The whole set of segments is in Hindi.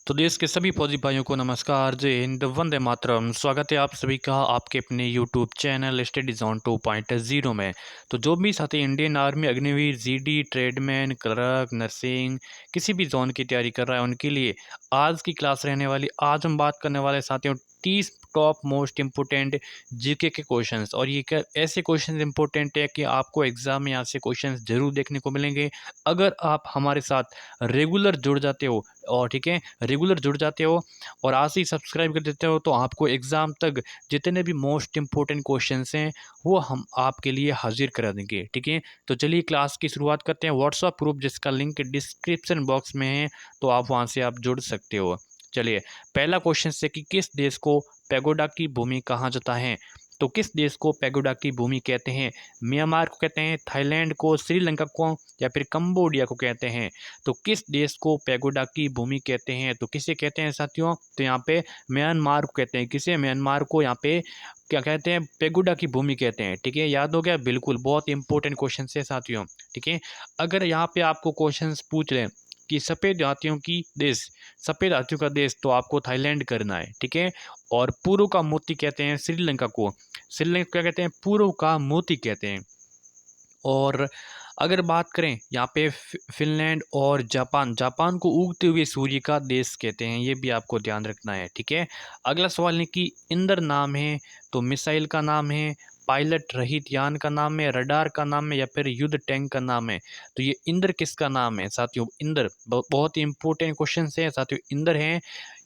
तो देश के सभी फौजी भाइयों को नमस्कार, जय हिंद, वंदे मातरम। स्वागत है आप सभी का आपके अपने यूट्यूब चैनल स्टडी जोन 2.0 में। तो जो भी साथी Indian army, Agniveer, GD, tradesman, clerk, nursing, किसी भी जोन की तैयारी कर रहा है उनके लिए आज की क्लास रहने वाली। आज हम बात करने वाले साथियों 30 टॉप मोस्ट इम्पोर्टेंट जीके के क्वेश्चंस। और ये ऐसे क्वेश्चंस इंपॉर्टेंट है कि आपको एग्जाम में यहाँ से क्वेश्चंस जरूर देखने को मिलेंगे अगर आप हमारे साथ रेगुलर जुड़ जाते हो। और ठीक है, रेगुलर जुड़ जाते हो और आज ही सब्सक्राइब कर देते हो तो आपको एग्ज़ाम तक जितने भी मोस्ट इंपॉर्टेंट क्वेश्चंस हैं वो हम आपके लिए हाजिर करा देंगे। ठीक है, तो चलिए क्लास की शुरुआत करते हैं। व्हाट्सअप ग्रुप जिसका लिंक डिस्क्रिप्शन बॉक्स में है, तो आप वहां से आप जुड़ सकते हो। चलिए, पहला क्वेश्चन से कि किस देश को पैगोडा की भूमि कहा जाता है। तो किस देश को पैगोडा की भूमि कहते हैं? म्यांमार को कहते हैं, थाईलैंड को, श्रीलंका को, या फिर कंबोडिया को कहते हैं। तो किस देश को पैगोडा की भूमि कहते हैं? तो किसे कहते हैं साथियों? तो यहाँ पे म्यांमार को कहते हैं। किसे? म्यांमार को यहाँ पे क्या कहते हैं? पैगोडा की भूमि कहते हैं। ठीक है, याद हो गया? बिल्कुल, बहुत इंपॉर्टेंट क्वेश्चन है साथियों। ठीक है, अगर यहाँ पे आपको क्वेश्चन पूछ रहे हैं कि सफ़ेद हाथियों की देश, सफ़ेद हाथियों का देश, तो आपको थाईलैंड करना है। ठीक है, और पूर्व का मोती कहते हैं श्रीलंका को। श्रीलंका क्या कहते हैं? पूर्व का मोती कहते हैं। और अगर बात करें यहाँ पे फिनलैंड और जापान, जापान को उगते हुए सूर्य का देश कहते हैं, ये भी आपको ध्यान रखना है। ठीक है, अगला सवाल है कि इंद्र नाम है, तो मिसाइल का नाम है, पायलट रहित यान का नाम है, रडार का नाम है, या फिर युद्ध टैंक का नाम है। तो ये इंद्र किसका नाम है साथियों? इंद्र बहुत ही इंपॉर्टेंट क्वेश्चन है साथियों। इंद्र है,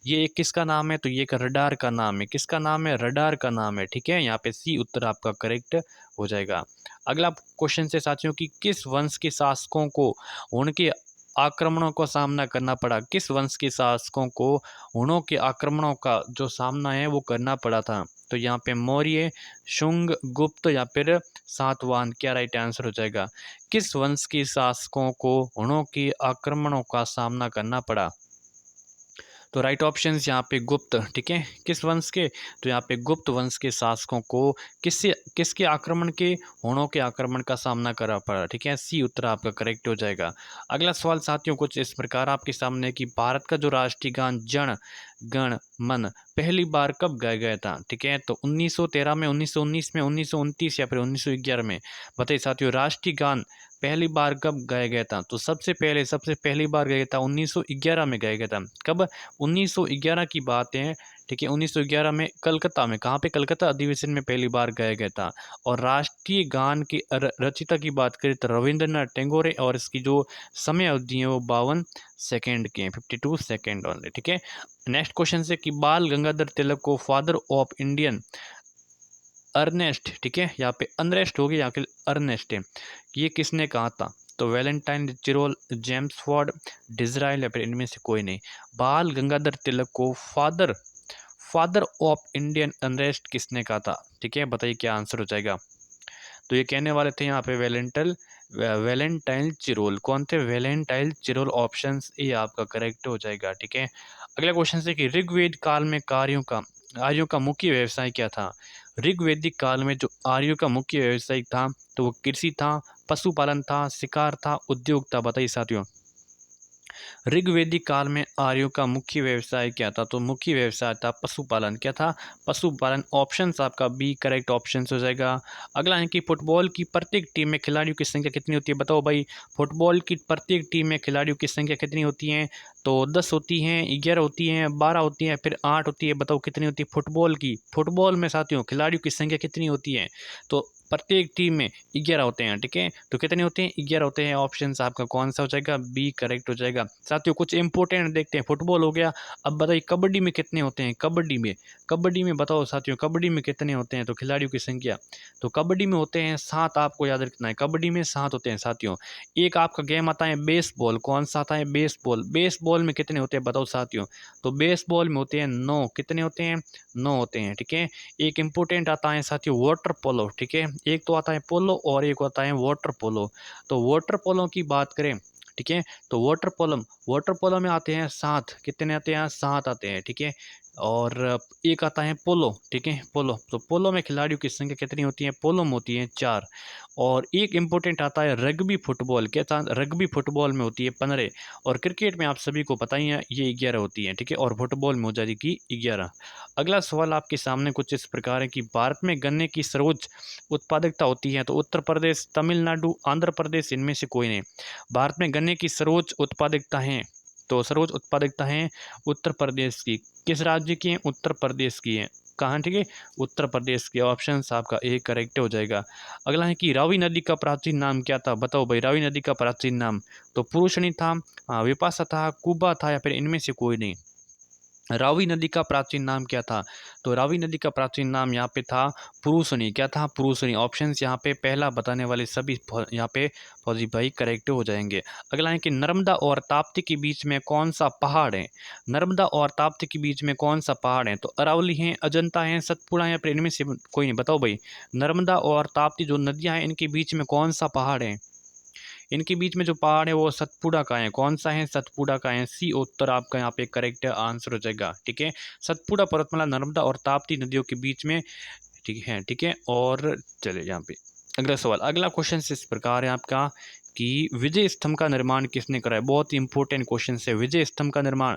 ये एक किसका नाम है? तो ये एक रडार का नाम है। किसका नाम है? रडार का नाम है। ठीक है, यहाँ पे सी उत्तर आपका करेक्ट हो जाएगा। अगला क्वेश्चन से साथियों कि किस वंश के शासकों को उनके आक्रमणों का सामना करना पड़ा? किस वंश के शासकों को हुनों के आक्रमणों का जो सामना है वो करना पड़ा था? तो यहाँ पे मौर्य, शुंग, गुप्त, या फिर सातवाहन, क्या राइट आंसर हो जाएगा? किस वंश के शासकों को हुनों के आक्रमणों का सामना करना पड़ा? तो राइट ऑप्शन यहाँ पे गुप्त। ठीक है, किस वंश के? तो यहाँ पे गुप्त वंश के शासकों को किसके आक्रमण के? हुणों के आक्रमण का सामना करना पड़ा। ठीक है, सी उत्तर आपका करेक्ट हो जाएगा। अगला सवाल साथियों कुछ इस प्रकार आपके सामने कि भारत का जो राष्ट्रीय गान जन गण मन पहली बार कब गाया गया था? ठीक है, तो 1913 में, 1919 में, 1929, या फिर 1911 में? बताइए साथियों, राष्ट्रीय गान पहली बार कब गाया गया था? तो सबसे पहली बार गाया था 1911 में गाया गया था। कब? 1911 की बात है। ठीक है, 1911 में कलकत्ता में। कहाँ पे? कलकत्ता अधिवेशन में पहली बार गाया गया था। और राष्ट्रीय गान की रचिता की बात करें तो रविंद्रनाथ टैगोर है, और इसकी जो समय अवधि है वो 52 सेकेंड की है, 52 सेकेंड ओनली। ठीक है, नेक्स्ट क्वेश्चन से कि बाल गंगाधर तिलक को फादर ऑफ इंडियन अर्नेस्ट, ठीक है, यहाँ पे अनरेस्ट हो गया, यहाँ के अर्नेस्ट है, ये किसने कहा था? तो वैलेंटाइन, चिरोल, जेम्स फॉर्ड, डिजराइल, या फिर इनमें से कोई नहीं। बाल गंगाधर तिलक को father father of Indian unrest किसने कहा था? ठीक है, बताइए क्या आंसर हो जाएगा? तो ये कहने वाले थे यहाँ पे वैलेंटाइन चिरोल। कौन थे? Valentine Chirol. ऑप्शन ए आपका करेक्ट हो जाएगा। ठीक है, अगला क्वेश्चन है कि ऋग्वेद काल में आर्यों का मुख्य व्यवसाय क्या था? ऋग्वैदिक काल में जो आर्यों का मुख्य व्यवसाय था, तो वो कृषि था, पशुपालन था, शिकार था, उद्योग था? बताइए साथियों, ऋग्वैदिक काल में आर्यों का मुख्य व्यवसाय क्या था? तो मुख्य व्यवसाय था पशुपालन। क्या था? पशुपालन। ऑप्शंस आपका बी करेक्ट ऑप्शन हो जाएगा। अगला है कि फुटबॉल की प्रत्येक टीम में खिलाड़ियों की संख्या कितनी होती है? बताओ भाई, फुटबॉल की प्रत्येक टीम में खिलाड़ियों की संख्या कितनी होती है? तो 10 होती हैं, 11 होती हैं, 12 होती हैं, फिर 8 होती है। बताओ कितनी होती है फुटबॉल की? फुटबॉल में साथियों खिलाड़ियों की संख्या कितनी होती है? तो प्रत्येक टीम में 11 होते हैं। ठीक है, तो कितने होते हैं? 11 होते हैं। ऑप्शन आपका कौन सा हो जाएगा? बी करेक्ट हो जाएगा। साथियों कुछ इंपॉर्टेंट देखते हैं। फुटबॉल हो गया, अब बताइए कबड्डी में कितने होते हैं? कबड्डी में बताओ साथियों, कबड्डी में कितने होते हैं? तो खिलाड़ियों की संख्या, तो कबड्डी में होते हैं 7। आपको याद रखना है, कबड्डी में 7 होते हैं साथियों। एक आपका गेम आता है बेसबॉल। कौन सा आता है? बेसबॉल। बेसबॉल में कितने होते हैं बताओ साथियों? तो बेसबॉल में होते हैं 9। कितने होते हैं? 9 होते हैं। ठीक है, एक इंपॉर्टेंट आता है साथियों वाटर पोलो। ठीक है, एक तो आता है पोलो और एक आता है वाटर पोलो। तो वाटर पोलो की बात करें, ठीक है, तो वाटर पोलो में आते हैं 7। कितने आते हैं? 7 आते हैं। ठीक है, और एक आता है पोलो, ठीक है, पोलो। तो पोलो में खिलाड़ियों की संख्या कितनी होती है? पोलो में होती है 4। और एक इम्पोर्टेंट आता है रग्बी फुटबॉल, क्या था? रग्बी फुटबॉल में होती है 15। और क्रिकेट में आप सभी को पता ही है ये 11 होती है, ठीक है। और फुटबॉल में हो जाएगी 11। अगला सवाल आपके सामने कुछ इस प्रकार है कि भारत में गन्ने की सर्वोच्च उत्पादकता होती है, तो उत्तर प्रदेश, तमिलनाडु, आंध्र प्रदेश, इनमें से कोई नहीं। भारत में गन्ने की सर्वोच्च उत्पादकता है, तो सर्वोच्च उत्पादकता है उत्तर प्रदेश की। किस राज्य की है? उत्तर प्रदेश की है। कहाँ? ठीक है, उत्तर प्रदेश के। ऑप्शन आपका ए करेक्ट हो जाएगा। अगला है कि रावी नदी का प्राचीन नाम क्या था? बताओ भाई, रावी नदी का प्राचीन नाम। तो पुरुषणी था, विपाशा था, कुबा था, या फिर इनमें से कोई नहीं। रावी नदी का प्राचीन नाम क्या था? तो रावी नदी का प्राचीन नाम यहाँ पे था पुरुषनी। क्या था? पुरुषनी। ऑप्शंस यहाँ पे पहला बताने वाले सभी यहाँ पे फौजी भाई करेक्ट हो जाएंगे। अगला है कि नर्मदा और ताप्ती के बीच में कौन सा पहाड़ है? नर्मदा और ताप्ती के बीच में कौन सा पहाड़ है? तो अरावली है, अजंता है, सतपुड़ा है, या फिर इनमें से कोई नहीं। बताओ भाई, नर्मदा और ताप्ती जो नदियां हैं इनके बीच में कौन सा पहाड़ है? इनके बीच में जो पहाड़ है वो सतपुड़ा का है। कौन सा है? सतपुड़ा का है। सी उत्तर आपका यहाँ पे करेक्ट आंसर हो जाएगा, ठीक है। सतपुड़ा पर्वतमाला नर्मदा और ताप्ती नदियों के बीच में, ठीक है, ठीक है। और चलिए यहाँ पे अगला सवाल, अगला क्वेश्चन इस प्रकार है आपका कि विजय स्तंभ का निर्माण किसने कराया? बहुत ही इंपॉर्टेंट क्वेश्चन है, विजय स्तंभ का निर्माण।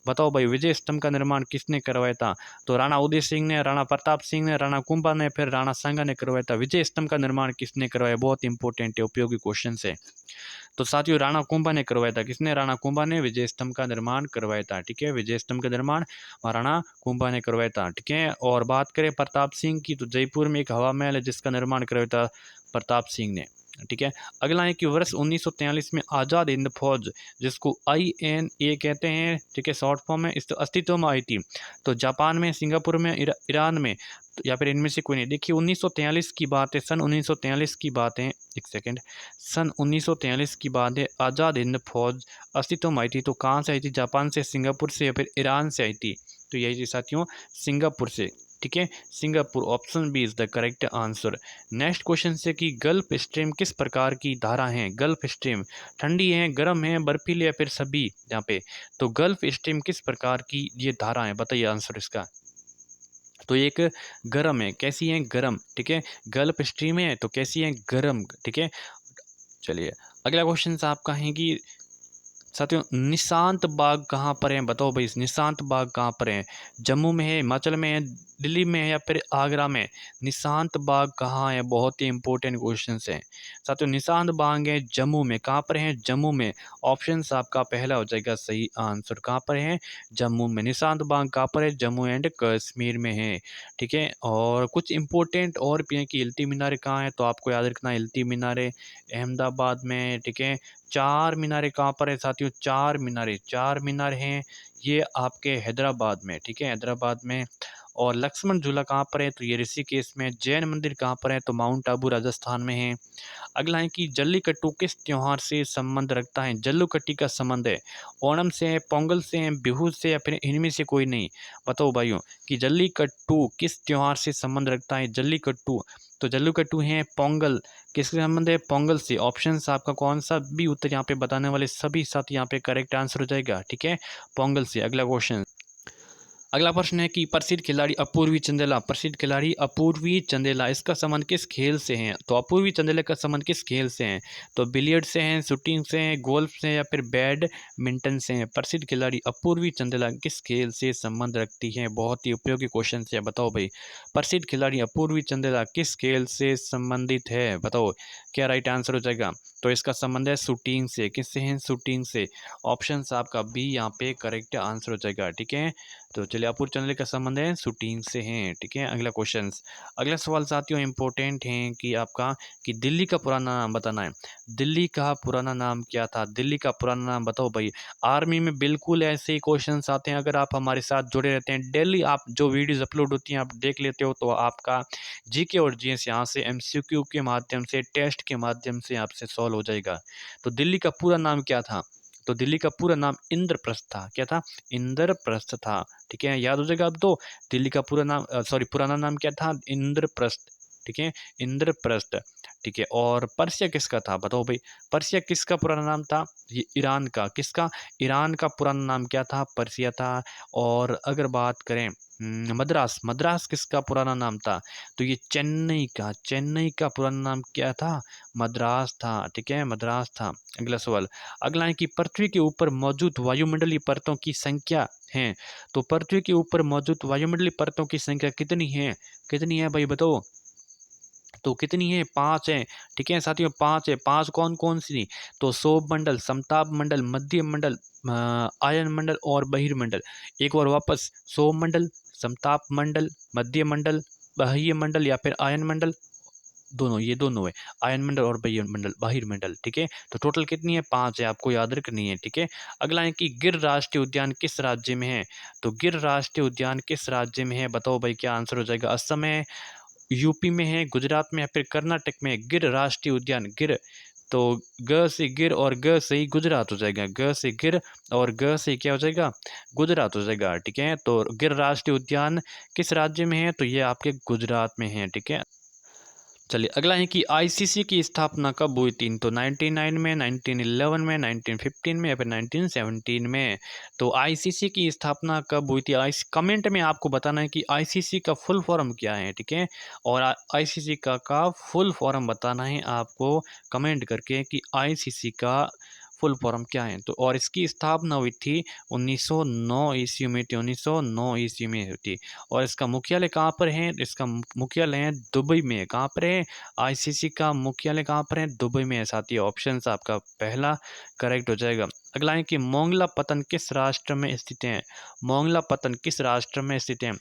बताओ भाई, विजय स्तंभ का निर्माण किसने करवाया था? तो राणा उदय सिंह ने, राणा प्रताप सिंह ने, राणा कुंभा ने, फिर राणा सांगा ने करवाया था। विजय स्तंभ का निर्माण किसने करवाया? बहुत इंपॉर्टेंट है, उपयोगी क्वेश्चन है। तो साथियों, राणा कुंभा ने करवाया था। किसने? राणा कुंभा ने विजय स्तंभ का निर्माण करवाया था, ठीक है। विजय स्तंभ का निर्माण महाराणा कुंभा ने करवाया था, ठीक है। और बात करें प्रताप सिंह की, तो जयपुर में एक हवा महल है जिसका निर्माण करवाया था प्रताप सिंह ने, ठीक है। अगला है कि वर्ष 1943 में आज़ाद हिंद फौज, जिसको INA कहते हैं, ठीक है, शॉर्ट फॉर्म में, इस अस्तित्व में आई थी। तो जापान में, सिंगापुर में, ईरान में, या फिर इनमें से कोई नहीं। देखिए 1943 की बात है, सन 1943 की बात है, एक सेकेंड, सन 1943 की बात है। आज़ाद हिंद फौज अस्तित्व में आई थी, तो कहाँ से आई थी? जापान से, सिंगापुर से, या फिर ईरान से आई थी? तो यही थी साथियों, सिंगापुर से, ठीक है। Singapore, option B is the correct answer. Next question से कि गल्फ स्ट्रीम किस प्रकार की धारा है? गल्फ स्ट्रीम ठंडी है, गर्म है, बर्फीली, या फिर सभी यहाँ पे? तो गल्फ स्ट्रीम किस प्रकार की ये धारा है? बताइए आंसर इसका। तो एक गर्म है। कैसी है? गर्म, ठीक है। गल्फ स्ट्रीम है तो कैसी है? गर्म, ठीक है। चलिए अगला क्वेश्चन आपका है कि साथियों, निशांत बाग कहाँ पर है? बताओ भाई, निशांत बाग कहाँ पर है? जम्मू में है, हिमाचल में है, दिल्ली में है, या फिर आगरा में? निशांत बाग कहाँ है? बहुत ही इंपॉर्टेंट क्वेश्चन है साथियों। निशांत बाग है जम्मू में। कहाँ पर है? जम्मू में। ऑप्शन आपका पहला हो जाएगा सही आंसर। कहाँ पर है? जम्मू में। निशांत बाग कहाँ पर है? जम्मू एंड कश्मीर में है, ठीक है। और कुछ इंपॉर्टेंट और भी है कि इल्ती मीनारे कहाँ है, तो आपको याद रखना है इल्ती मीनारे अहमदाबाद में, ठीक है। चार मीनारे कहाँ पर है साथियों? चार मीनारे, चार मीनार हैं ये आपके हैदराबाद में, ठीक है, हैदराबाद में। और लक्ष्मण झूला कहाँ पर है? तो ये ऋषिकेश में। जैन मंदिर कहाँ पर है? तो माउंट आबू राजस्थान में है। अगला है कि जल्लीकट्टू किस त्योहार से संबंध रखता है? जल्लीकट्टी का संबंध है ओणम से है, पोंगल से है, बिहू से, या फिर इनमें से कोई नहीं। बताओ भाइयों कि जल्लीकट्टू किस त्योहार से संबंध रखता है? जल्लीकट्टू, तो जल्लीकट्टू है पोंगल। किसके संबंध है? पोंगल से। ऑप्शन आपका कौन सा भी उत्तर यहाँ पे बताने वाले सभी साथ यहाँ पे करेक्ट आंसर हो जाएगा, ठीक है, पोंगल से। अगला क्वेश्चन, अगला प्रश्न है कि प्रसिद्ध खिलाड़ी अपूर्वी चंदेला, प्रसिद्ध खिलाड़ी अपूर्वी चंदेला, इसका संबंध किस खेल से है? तो अपूर्वी चंदेला का संबंध किस खेल से है? तो बिलियर्ड से है, शूटिंग से है, गोल्फ से, या फिर बैडमिंटन से है? प्रसिद्ध खिलाड़ी अपूर्वी चंदेला किस खेल से संबंध रखती है? बहुत ही उपयोगी क्वेश्चन है। बताओ भाई, प्रसिद्ध खिलाड़ी अपूर्वी चंदेला किस खेल से संबंधित है? बताओ क्या राइट आंसर हो जाएगा? तो इसका संबंध है शूटिंग से। किससे है? शूटिंग से। ऑप्शन आपका बी यहाँ पे करेक्ट आंसर हो जाएगा, ठीक है। तो चलिए, अपूर्व चंद्र का संबंध है शूटिंग से हैं, ठीक है। अगला क्वेश्चन, अगला सवाल साथियों इंपॉर्टेंट है कि आपका कि दिल्ली का पुराना नाम बताना है। दिल्ली का पुराना नाम क्या था? दिल्ली का पुराना नाम बताओ भाई। आर्मी में बिल्कुल ऐसे ही क्वेश्चन आते हैं, अगर आप हमारे साथ जुड़े रहते हैं डेली, आप जो वीडियोज अपलोड होती हैं आप देख लेते हो, तो आपका GK और GS यहाँ से MCQ के माध्यम से, टेस्ट के माध्यम से आपसे सॉल्व हो जाएगा। तो दिल्ली का पूरा नाम क्या था? तो दिल्ली का पूरा नाम इंद्रप्रस्थ था। क्या था? इंद्रप्रस्थ था, ठीक है, याद हो जाएगा अब तो। दिल्ली का पूरा नाम, सॉरी, पुराना नाम क्या था? इंद्रप्रस्थ, ठीक है, इंद्रप्रस्थ, ठीक है। और पर्सिया किसका था, बताओ भाई, पर्सिया किसका पुराना नाम था, ये ईरान का, किसका, ईरान का पुराना नाम क्या था, पर्सिया था। और अगर बात करें मद्रास, मद्रास किसका पुराना नाम था, तो ये चेन्नई का, चेन्नई का पुराना नाम क्या था, मद्रास था, ठीक है, मद्रास था। अगला सवाल, अगला है कि पृथ्वी के ऊपर मौजूद वायुमंडलीय परतों की संख्या है, तो पृथ्वी के ऊपर मौजूद वायुमंडलीय परतों की संख्या कितनी है, कितनी है भाई बताओ, तो कितनी है, 5 है, ठीक है साथियों, 5 है। 5 कौन कौन सी, तो सौर मंडल, समताप मंडल, मध्य मंडल, आयन मंडल और बहिर्मंडल। एक बार वापस, सौर मंडल, समताप मंडल, मध्य मंडल, बाह्य मंडल या फिर आयन मंडल, दोनों, ये दोनों है, आयन मंडल और बहिर्मंडल, बहिर्मंडल, ठीक है। तो टोटल कितनी है, 5 है, आपको याद रखनी है, ठीक है। अगला है कि गिर राष्ट्रीय उद्यान किस राज्य में है, तो गिर राष्ट्रीय उद्यान किस राज्य में है, बताओ भाई, क्या आंसर हो जाएगा, असम है, यूपी में है, गुजरात में है, फिर कर्नाटक में है। गिर राष्ट्रीय उद्यान, गिर, तो ग से गिर और ग से ही गुजरात हो जाएगा, ग से गिर और ग से क्या हो जाएगा, गुजरात हो जाएगा, ठीक है। तो गिर राष्ट्रीय उद्यान किस राज्य में है, तो ये आपके गुजरात में है, ठीक है। चलिए अगला है कि आईसीसी की स्थापना कब हुई थी, तो 99 में, 1911 में, 1915 में या फिर 1917 में। तो आईसीसी की स्थापना कब हुई थी, कमेंट में आपको बताना है कि आईसीसी का फुल फॉर्म क्या है, ठीक है। और आईसीसी का फुल फॉर्म बताना है आपको कमेंट करके कि आईसीसी का फुल फॉर्म क्या है। तो और इसकी स्थापना हुई थी 1909 ईस्वी में थी, 1909 ईस्वी में हुई थी। और इसका मुख्यालय कहाँ पर है, इसका मुख्यालय है दुबई में, कहाँ पर है, आईसीसी का मुख्यालय कहाँ पर है, दुबई में है साथी, ऑप्शन आपका पहला करेक्ट हो जाएगा। अगला है कि मोंगला पतन किस राष्ट्र में स्थित है, मोंगला पतन किस राष्ट्र में स्थित है,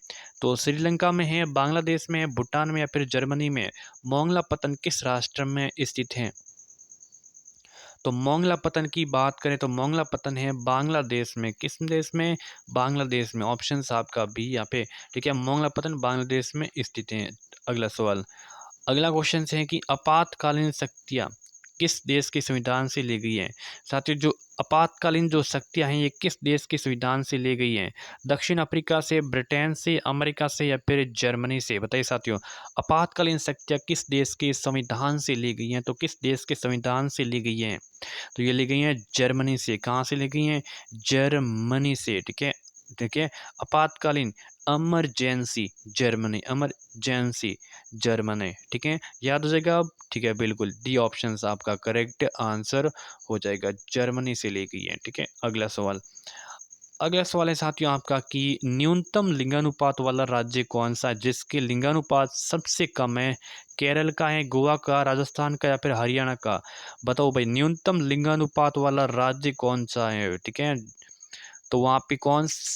तो श्रीलंका में है, बांग्लादेश में है, भूटान में या फिर जर्मनी में। मोंगला पतन किस राष्ट्र में स्थित है, तो मोंगला पतन की बात करें तो मोंगला पतन है बांग्लादेश में, किस देश में, बांग्लादेश में, ऑप्शन आपका बी यहाँ पे, ठीक है, मोंगला पतन बांग्लादेश में स्थित है। अगला सवाल, अगला क्वेश्चन है कि आपातकालीन शक्तियाँ किस देश के संविधान से ली गई हैं, साथियों जो आपातकालीन जो शक्तियाँ हैं ये किस देश के संविधान से ली गई हैं, दक्षिण अफ्रीका से, ब्रिटेन से, अमेरिका से या फिर जर्मनी से, बताइए साथियों, आपातकालीन शक्तियाँ किस देश के संविधान से ली गई हैं, तो किस देश के संविधान से ली गई हैं, तो ये ली गई हैं जर्मनी से, कहाँ से ली गई हैं, जर्मनी से, ठीक है, ठीक है। आपातकालीन, इमरजेंसी, जर्मनी, इमरजेंसी, जर्मनी, ठीक है, याद हो जाएगा अब, ठीक है, बिल्कुल डी ऑप्शन आपका करेक्ट आंसर हो जाएगा, जर्मनी से ली गई है, ठीक है। अगला सवाल, अगला सवाल है साथियों आपका कि न्यूनतम लिंगानुपात वाला राज्य कौन सा है जिसके लिंगानुपात सबसे कम है, केरल का है, गोवा का, राजस्थान का या फिर हरियाणा का, बताओ भाई न्यूनतम लिंगानुपात वाला राज्य कौन सा है, ठीक है। तो वहाँ पे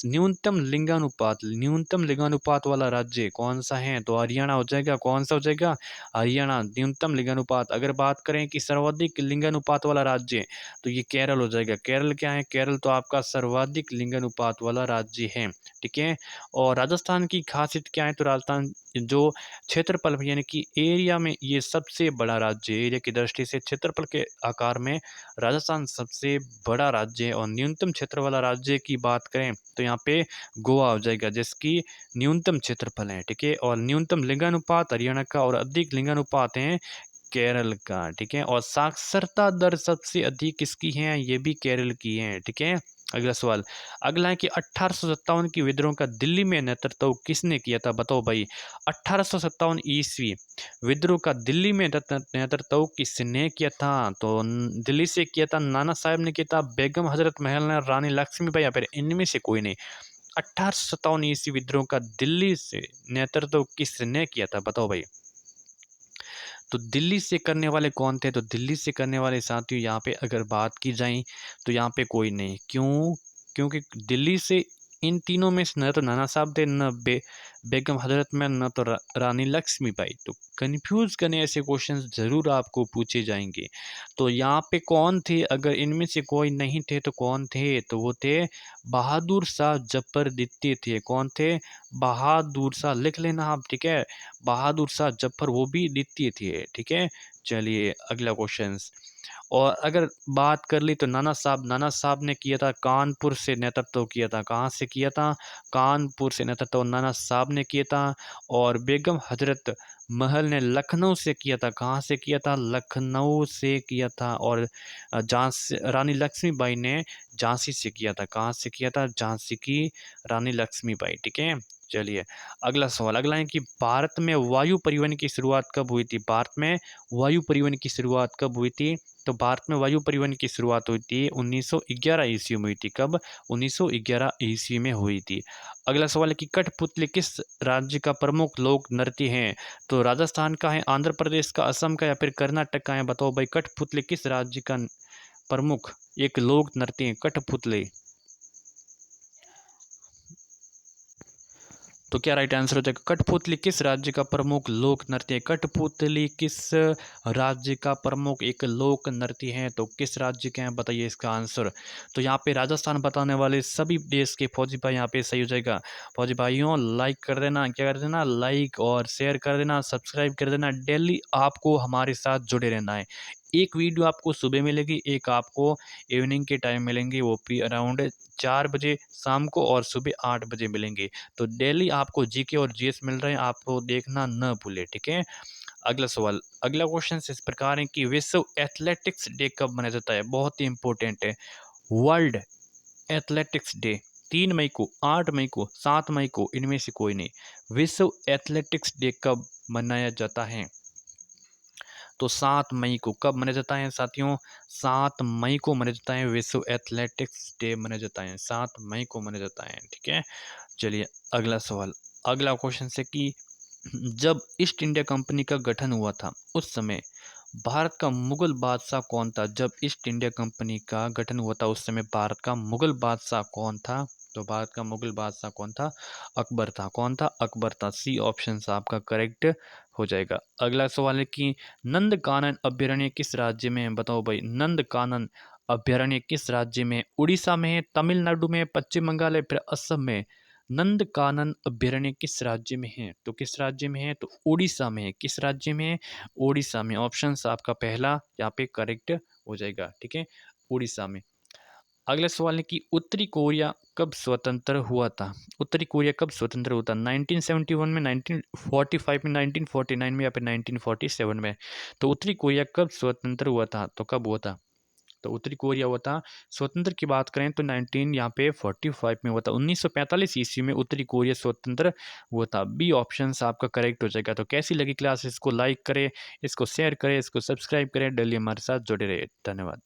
न्यूनतम लिंगानुपात वाला राज्य कौन सा है, तो हरियाणा हो जाएगा, कौन सा हो जाएगा, हरियाणा, न्यूनतम लिंगानुपात। अगर बात करें कि सर्वाधिक लिंगानुपात वाला राज्य, तो ये केरल हो जाएगा, केरल क्या है, केरल तो आपका सर्वाधिक लिंगानुपात वाला राज्य है, ठीक है। और राजस्थान की खासियत क्या है, तो राजस्थान जो क्षेत्रफल यानी कि एरिया में ये सबसे बड़ा राज्य है, एरिया की दृष्टि से क्षेत्रफल के आकार में राजस्थान सबसे बड़ा राज्य है। और न्यूनतम क्षेत्र वाला राज्य की बात करें तो यहाँ पे गोवा हो जाएगा जिसकी न्यूनतम क्षेत्रफल है, ठीक है। और न्यूनतम लिंगानुपात हरियाणा का और अधिक लिंगानुपात है केरल का, ठीक है। और साक्षरता दर सबसे अधिक किसकी है, ये भी केरल की है, ठीक है। अगला सवाल, अगला है कि 1857 की विद्रोह का दिल्ली में नेतृत्व किसने किया था, बताओ भाई, 1857 ईस्वी विद्रोह का दिल्ली में नेतृत्व किसने किया था, तो दिल्ली से किया था नाना साहब ने किया था, बेगम हजरत महल ने, रानी लक्ष्मीबाई या फिर इनमें से कोई नहीं। 1857 ईस्वी विद्रोह का दिल्ली से नेतृत्व किसने किया था, बताओ भाई। तो दिल्ली से करने वाले कौन थे, तो दिल्ली से करने वाले साथियों यहाँ पे अगर बात की जाए तो यहाँ पे कोई नहीं, क्यों, क्योंकि दिल्ली से इन तीनों में से न तो नाना साहब थे, न बेगम हजरत महल, न तो रानी लक्ष्मीबाई। तो कंफ्यूज करने ऐसे क्वेश्चंस जरूर आपको पूछे जाएंगे। तो यहाँ पे कौन थे, अगर इनमें से कोई नहीं थे तो कौन थे, तो वो थे बहादुर शाह जफर द्वितीय थे, कौन थे, बहादुर शाह, लिख लेना आप, ठीक है, बहादुर शाह जफर वो भी द्वितीय थे, ठीक है। चलिए अगला क्वेश्चन, और अगर बात कर ली तो नाना साहब ने किया था कानपुर से नेतृत्व किया था, कहाँ से किया था, कानपुर से नेतृत्व नाना साहब ने किया था। और बेगम हजरत महल ने लखनऊ से किया था। कहाँ से किया था? लखनऊ से किया था। और झांसी रानी लक्ष्मीबाई ने झांसी से किया था। कहाँ से किया था? झांसी की रानी लक्ष्मीबाई। ठीक है, चलिए अगला सवाल। अगला है कि भारत में वायु परिवहन की शुरुआत कब हुई थी? भारत में वायु परिवहन की शुरुआत कब हुई थी? तो भारत में वायु परिवहन की शुरुआत हुई थी 1911 ईस्वी में हुई थी। कब? 1911 ईस्वी में हुई थी। अगला सवाल है कि कठपुतली किस राज्य का प्रमुख लोक नृत्य है? तो राजस्थान का है, आंध्र प्रदेश का, असम का या फिर कर्नाटक का है? बताओ भाई, कठपुतली किस राज्य का प्रमुख एक लोक नृत्य है कठपुतली? तो क्या राइट आंसर हो जाएगा? कठपुतली किस राज्य का प्रमुख लोक नृत्य है? कठपुतली किस राज्य का प्रमुख एक लोक नृत्य है? तो किस राज्य के हैं, बताइए इसका आंसर। तो यहाँ पे राजस्थान बताने वाले सभी देश के फौजी भाई यहाँ पे सही हो जाएगा। फौजी भाइयों लाइक कर देना, क्या कर देना, लाइक और शेयर कर देना, सब्सक्राइब कर देना। डेली आपको हमारे साथ जुड़े रहना है। एक वीडियो आपको सुबह मिलेगी, एक आपको इवनिंग के टाइम मिलेंगे, वो भी अराउंड 4 बजे शाम को और सुबह 8 बजे मिलेंगे। तो डेली आपको जीके और जीएस मिल रहे हैं, आपको देखना न भूले। ठीक है, अगला सवाल। अगला क्वेश्चन इस प्रकार है कि विश्व एथलेटिक्स डे कब मनाया जाता है? बहुत ही इंपॉर्टेंट है। वर्ल्ड एथलेटिक्स डे 3 मई को, 8 मई को, 7 मई को, इनमें से कोई नहीं। विश्व एथलेटिक्स डे कब मनाया जाता है? तो 7 मई को। कब मनाया जाता है साथियों? 7 मई को मनाया जाता है। विश्व एथलेटिक्स डे मनाया जाता है, 7 मई को मनाया जाता है। ठीक है, चलिए अगला सवाल। अगला क्वेश्चन से कि जब ईस्ट इंडिया कंपनी का गठन हुआ था उस समय भारत का मुगल बादशाह कौन था? जब ईस्ट इंडिया कंपनी का गठन हुआ था उस समय भारत का मुगल बादशाह कौन था? तो भारत का मुगल बादशाह कौन था? अकबर था। कौन था? अकबर था। सी ऑप्शन आपका करेक्ट हो जाएगा। अगला सवाल है कि नंदकानन अभयारण्य किस राज्य में है? बताओ भाई, नंदकानन अभयारण्य किस राज्य में है? उड़ीसा में है, तमिलनाडु में, पश्चिम बंगाल है, फिर असम में? नंदकानन अभयारण्य किस राज्य में है? तो किस राज्य में है? तो उड़ीसा में है। किस राज्य में है? उड़ीसा में। ऑप्शन आपका पहला यहाँ पे करेक्ट हो जाएगा। ठीक है, उड़ीसा में। अगला सवाल है कि उत्तरी कोरिया कब स्वतंत्र हुआ था? उत्तरी कोरिया कब स्वतंत्र हुआ था? 1971 में, 1945 में, 1949 में या फिर 1947 में? तो उत्तरी कोरिया कब स्वतंत्र हुआ था? तो कब हुआ था? तो उत्तरी कोरिया हुआ था स्वतंत्र की बात करें तो 19 यहाँ पे 45 में हुआ था। 1945 ईस्वी में उत्तरी कोरिया स्वतंत्र हुआ था। बी ऑप्शन आपका करेक्ट हो जाएगा। तो कैसी लगी क्लास? इसको लाइक करें, इसको शेयर करें, इसको सब्सक्राइब करें, डेली हमारे साथ जुड़े रहे। धन्यवाद।